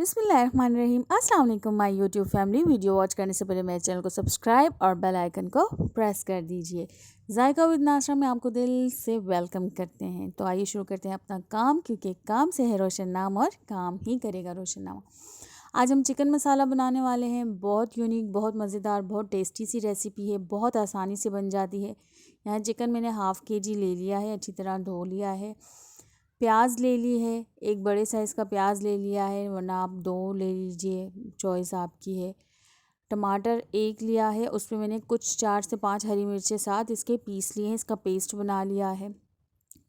बिस्मिल्लाहिर्रहमानिर्रहीम। अस्सलाम वालेकुम my YouTube family. Video watch करने से पहले मेरे चैनल को सब्सक्राइब और बेल आइकन को प्रेस कर दीजिए। जायका विद नाशरा में आपको दिल से वेलकम करते हैं। तो आइए शुरू करते हैं अपना काम, क्योंकि काम से है रोशन नाम और काम ही करेगा रोशन नाम। आज हम चिकन मसाला बनाने वाले हैं। बहुत यूनिक, बहुत मज़ेदार, बहुत टेस्टी सी रेसिपी है। बहुत आसानी से बन जाती है। यहाँ चिकन मैंने हाफ़ kg ले लिया है, अच्छी तरह धो लिया है। प्याज ले ली है, एक बड़े साइज़ का प्याज ले लिया है, वरना आप 2 ले लीजिए, चॉइस आपकी है। टमाटर 1 लिया है, उसमें मैंने कुछ 4 से 5 हरी मिर्चें साथ इसके पीस लिए हैं, इसका पेस्ट बना लिया है।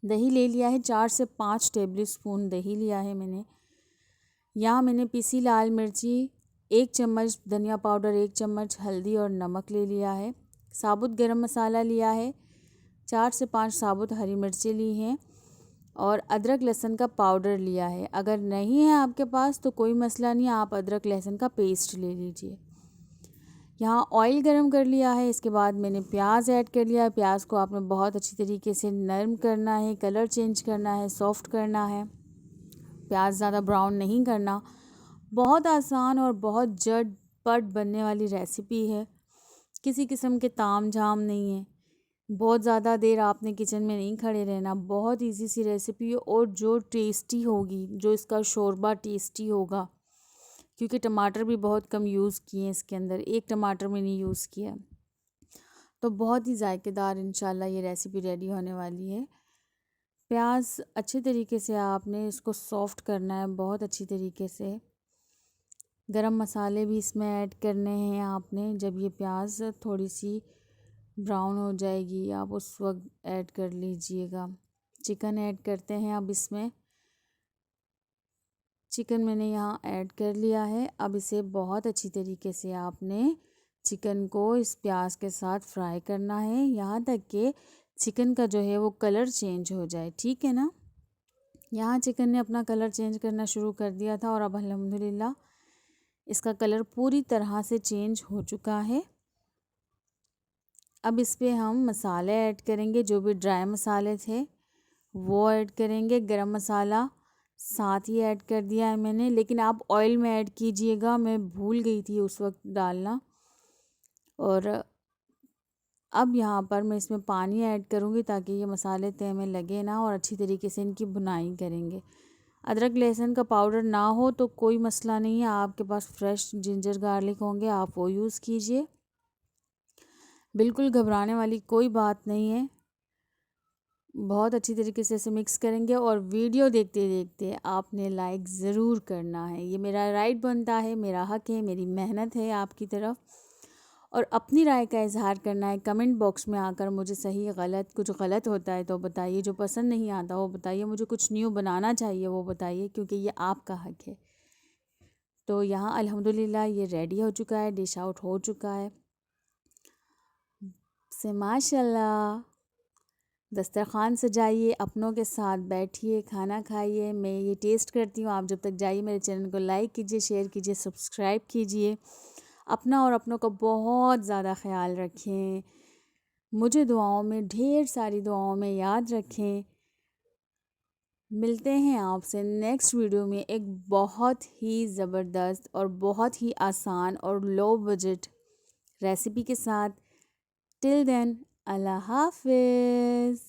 दही ले लिया है, 4 से 5 टेबल स्पून दही लिया है मैंने। यहाँ मैंने पिसी लाल मिर्ची, 1 चम्मच धनिया पाउडर, 1 चम्मच हल्दी और नमक ले लिया है। साबुत गरम मसाला लिया है, 4 से 5 साबुत हरी मिर्चें ली हैं और अदरक लहसुन का पाउडर लिया है। अगर नहीं है आपके पास तो कोई मसला नहीं, आप अदरक लहसुन का पेस्ट ले लीजिए। यहाँ ऑयल गरम कर लिया है, इसके बाद मैंने प्याज ऐड कर लिया है। प्याज को आपने बहुत अच्छी तरीके से नरम करना है, कलर चेंज करना है, सॉफ्ट करना है। प्याज ज़्यादा ब्राउन नहीं करना। बहुत आसान और बहुत झटपट बनने वाली रेसिपी है। किसी किस्म के ताम झाम नहीं है। बहुत ज़्यादा देर आपने किचन में नहीं खड़े रहना। बहुत इजी सी रेसिपी है और जो टेस्टी होगी, जो इसका शोरबा टेस्टी होगा, क्योंकि टमाटर भी बहुत कम यूज़ किए हैं इसके अंदर, 1 टमाटर मैंने यूज़ किया, तो बहुत ही जायकेदार इंशाल्लाह ये रेसिपी रेडी होने वाली है। प्याज अच्छे तरीके से आपने इसको सॉफ्ट करना है, बहुत अच्छी तरीके से। गरम मसाले भी इसमें ऐड करने हैं आपने। जब ये प्याज थोड़ी सी ब्राउन हो जाएगी, आप उस वक्त ऐड कर लीजिएगा। चिकन ऐड करते हैं अब इसमें। चिकन मैंने यहाँ ऐड कर लिया है। अब इसे बहुत अच्छी तरीके से आपने चिकन को इस प्याज के साथ फ्राई करना है, यहाँ तक कि चिकन का जो है वो कलर चेंज हो जाए। ठीक है ना। यहाँ चिकन ने अपना कलर चेंज करना शुरू कर दिया था और अब अल्हम्दुलिल्लाह इसका कलर पूरी तरह से चेंज हो चुका है। अब इस पे हम मसाले ऐड करेंगे, जो भी ड्राई मसाले थे वो ऐड करेंगे। गरम मसाला साथ ही ऐड कर दिया है मैंने, लेकिन आप ऑयल में ऐड कीजिएगा, मैं भूल गई थी उस वक्त डालना। और अब यहाँ पर मैं इसमें पानी ऐड करूँगी ताकि ये मसाले तय में लगे ना, और अच्छी तरीके से इनकी भुनाई करेंगे। अदरक लहसुन का पाउडर ना हो तो कोई मसला नहीं है, आपके पास फ्रेश जिंजर गार्लिक होंगे आप वो यूज़ कीजिए। बिल्कुल घबराने वाली कोई बात नहीं है। बहुत अच्छी तरीके से इसे मिक्स करेंगे और वीडियो देखते देखते आपने लाइक ज़रूर करना है। ये मेरा राइट बनता है, मेरा हक है, मेरी मेहनत है आपकी तरफ। और अपनी राय का इजहार करना है कमेंट बॉक्स में आकर। मुझे सही गलत, कुछ गलत होता है तो बताइए, जो पसंद नहीं आता वो बताइए, मुझे कुछ न्यू बनाना चाहिए वो बताइए, क्योंकि ये आपका हक है। तो यहाँ अल्हम्दुलिल्लाह ये रेडी हो चुका है, डिश आउट हो चुका है से माशाल्लाह। दस्तरख़्वान सजाइए, अपनों के साथ बैठिए, खाना खाइए। मैं ये टेस्ट करती हूँ, आप जब तक जाइए मेरे चैनल को लाइक कीजिए, शेयर कीजिए, सब्सक्राइब कीजिए। अपना और अपनों का बहुत ज़्यादा ख्याल रखें। मुझे दुआओं में, ढेर सारी दुआओं में याद रखें। मिलते हैं आपसे नेक्स्ट वीडियो में एक बहुत ही ज़बरदस्त और बहुत ही आसान और लो बजट रेसिपी के साथ। टिल देन, अल्लाह हाफ़िज़।